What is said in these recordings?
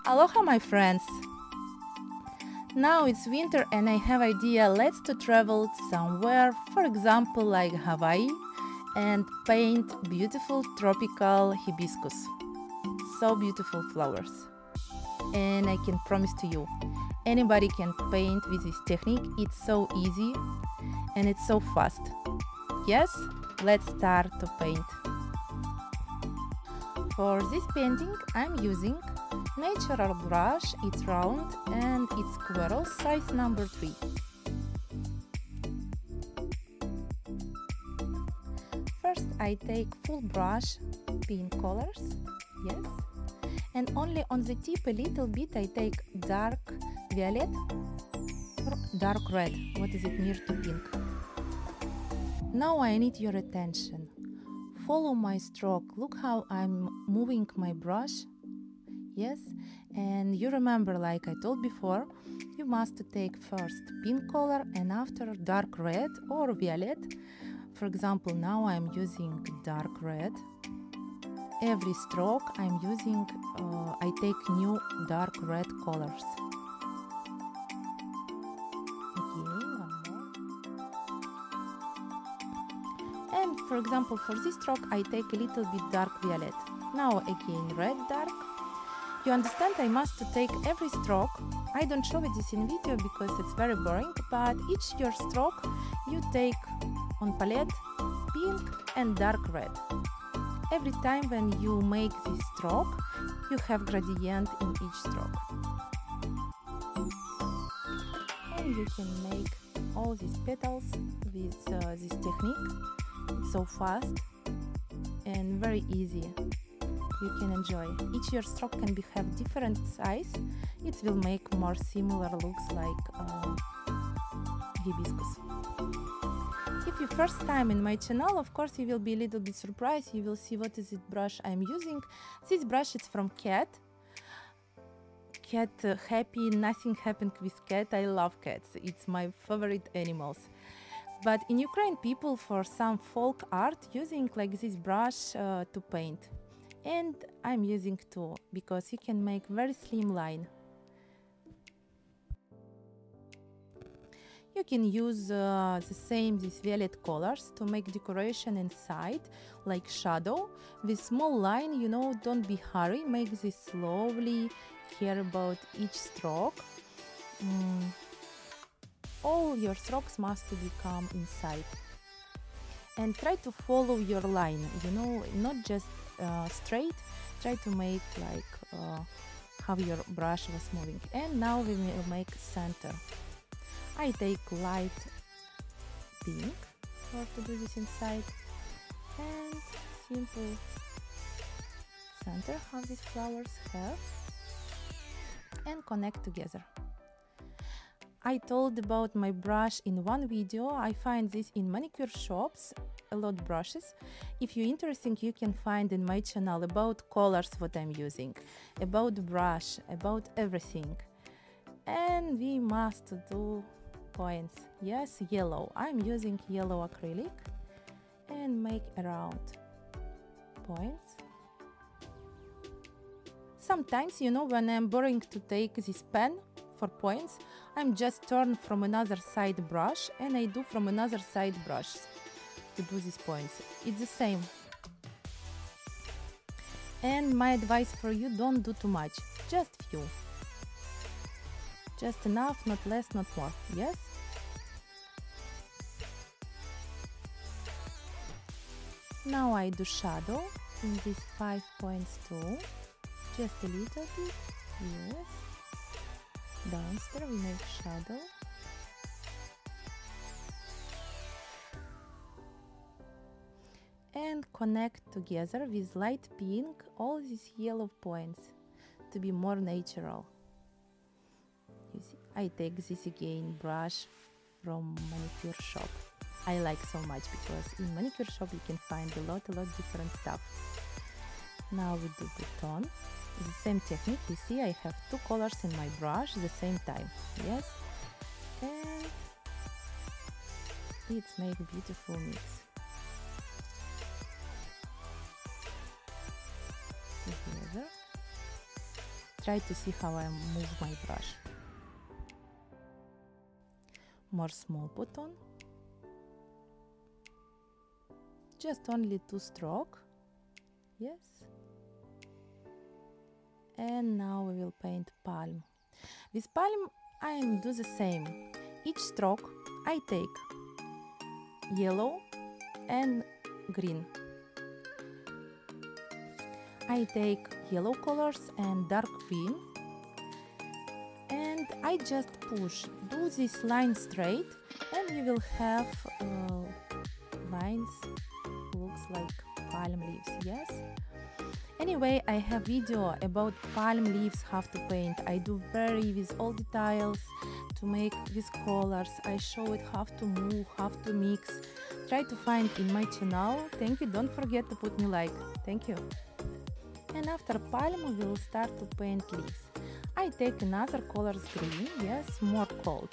Aloha my friends! Now it's winter and I have idea let's to travel somewhere, for example like Hawaii, and paint beautiful tropical hibiscus. So beautiful flowers. And I can promise to you, anybody can paint with this technique. It's so easy and it's so fast. Yes, let's start to paint. For this painting I'm using natural brush. It's round and it's squirrel size number 3. First I take full brush, pink colors, yes, and only on the tip a little bit I take dark violet or dark red, what is it, near to pink. Now I need your attention. Follow my stroke, look how I'm moving my brush. Yes, and you remember, like I told before, you must take first pink color and after dark red or violet. For example, now I'm using dark red. Every stroke I'm using, I take new dark red colors. Okay, one more. And for example, for this stroke I take a little bit dark violet. Now again red dark. You understand, I must take every stroke. I don't show it this in video because it's very boring, but each your stroke you take on palette pink and dark red. Every time when you make this stroke, you have gradient in each stroke. And you can make all these petals with this technique. It's so fast and very easy. You can enjoy. Each your stroke can have different size. It will make more similar looks like hibiscus. If you first time in my channel, of course you will be a little bit surprised. You will see what is it brush I'm using. This brush is from cat. Cat happy, nothing happened with cat. I love cats. It's my favorite animals. But in Ukraine people for some folk art using like this brush to paint. And I'm using two because you can make very slim line. You can use these violet colors to make decoration inside, like shadow. With small line, you know, don't be hurry, make this slowly, care about each stroke. All your strokes must become inside. And try to follow your line, you know, not just straight, try to make like how your brush was moving. And now we will make center. I take light pink to do this inside and simple center how these flowers have and connect together. I told about my brush in one video. I find this in manicure shops, a lot brushes. If you're interested, you can find in my channel about colors what I'm using, about brush, about everything. And we must do points. Yes, yellow. I'm using yellow acrylic and make around points. Sometimes, you know, when I'm boring to take this pen for points, I'm just turn from another side brush and I do from another side brush to do these points. It's the same. And my advice for you, don't do too much, just few. Just enough, not less, not more. Yes? Now I do shadow in this 5 points too. Just a little bit. Yes. Downstairs we make shadow. And connect together with light pink all these yellow points to be more natural. You see, I take this again brush from manicure shop. I like so much because in manicure shop you can find a lot different stuff. Now we do the tone. The same technique. You see, I have two colors in my brush at the same time. Yes, and it's make beautiful mix. try to see how I move my brush. More small button. Just only 2 strokes. Yes. And now we will paint palm. With palm I do the same. Each stroke I take yellow and green. I take yellow colors and dark green, and I just push. Do this line straight and you will have lines looks like palm leaves. Yes. Anyway, I have video about palm leaves how to paint. I do very with all details to make with colors. I show it how to move, how to mix. Try to find in my channel. Thank you. Don't forget to put me like. Thank you. And after palm, we will start to paint leaves. I take another colors green, yes, more cold.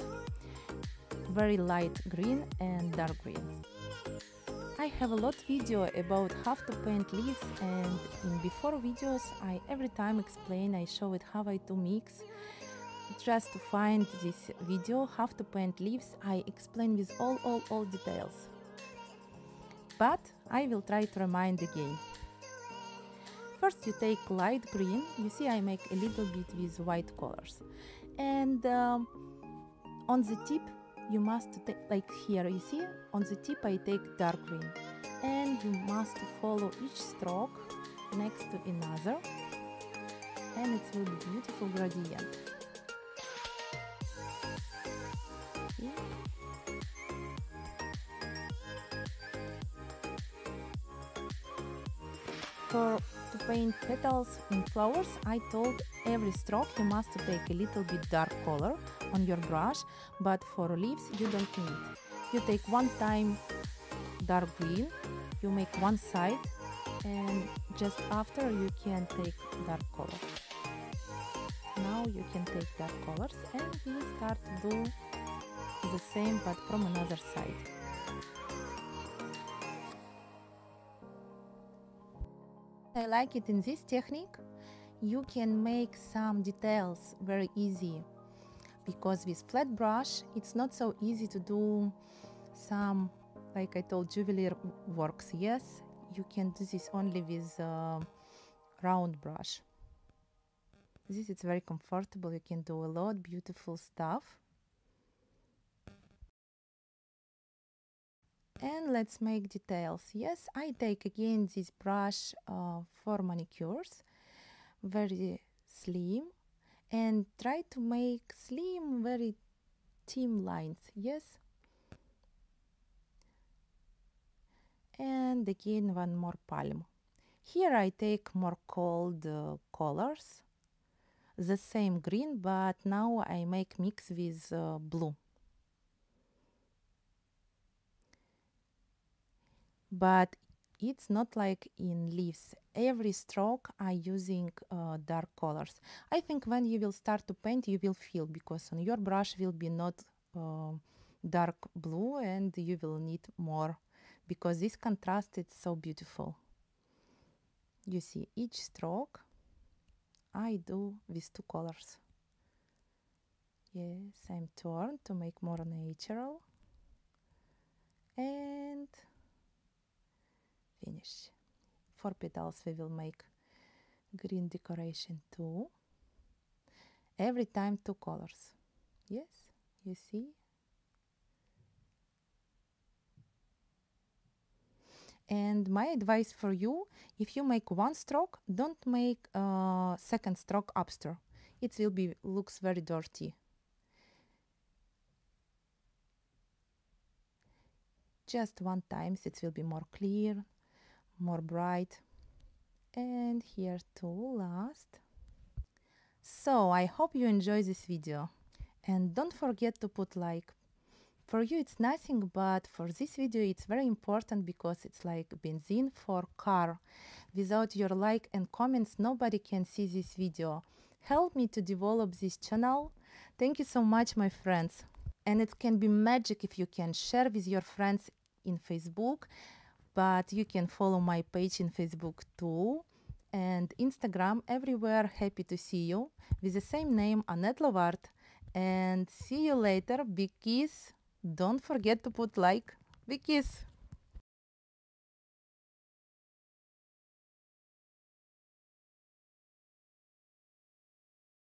Very light green and dark green. I have a lot video about how to paint leaves, and in before videos I every time explain, I show it how I do mix. Just to find this video how to paint leaves, I explain with all details. But I will try to remind again. First you take light green, you see I make a little bit with white colors, and on the tip you must take, like here you see, on the tip I take dark green, and you must follow each stroke next to another, and it will be beautiful gradient. See? To paint petals in flowers, I told every stroke you must take a little bit dark color on your brush, but for leaves you don't need. You take one time dark green, you make one side, and just after you can take dark color. Now you can take dark colors, and we start to do the same but from another side. I like it in this technique. You can make some details very easy, because with flat brush it's not so easy to do some, like I told, juveler works. Yes, you can do this only with round brush. This is very comfortable. You can do a lot beautiful stuff. And let's make details. Yes, I take again this brush for manicures, very slim, and try to make slim, very thin lines. Yes. And again one more palm. Here I take more cold colors, the same green, but now I make mix with blue. But it's not like in leaves. Every stroke I using dark colors. I think when you will start to paint you will feel, because on your brush will be not dark blue, and you will need more, because this contrast is so beautiful. You see each stroke I do with 2 colors. Yes, I'm turn to make more natural, and finish. For petals we will make green decoration too. Every time 2 colors. Yes, you see. And my advice for you, if you make one stroke, don't make a second stroke after. It will be looks very dirty. Just one time, it will be more clear, more bright. And here too, last. So I hope you enjoy this video, and don't forget to put like. For you it's nothing, but for this video it's very important, because it's like benzene for car. Without your like and comments nobody can see this video. Help me to develop this channel. Thank you so much, my friends. And it can be magic if you can share with your friends in Facebook, but you can follow my page in Facebook too. and Instagram, everywhere. Happy to see you with the same name, Annette Lovart. And see you later. Big kiss. Don't forget to put like. Big kiss.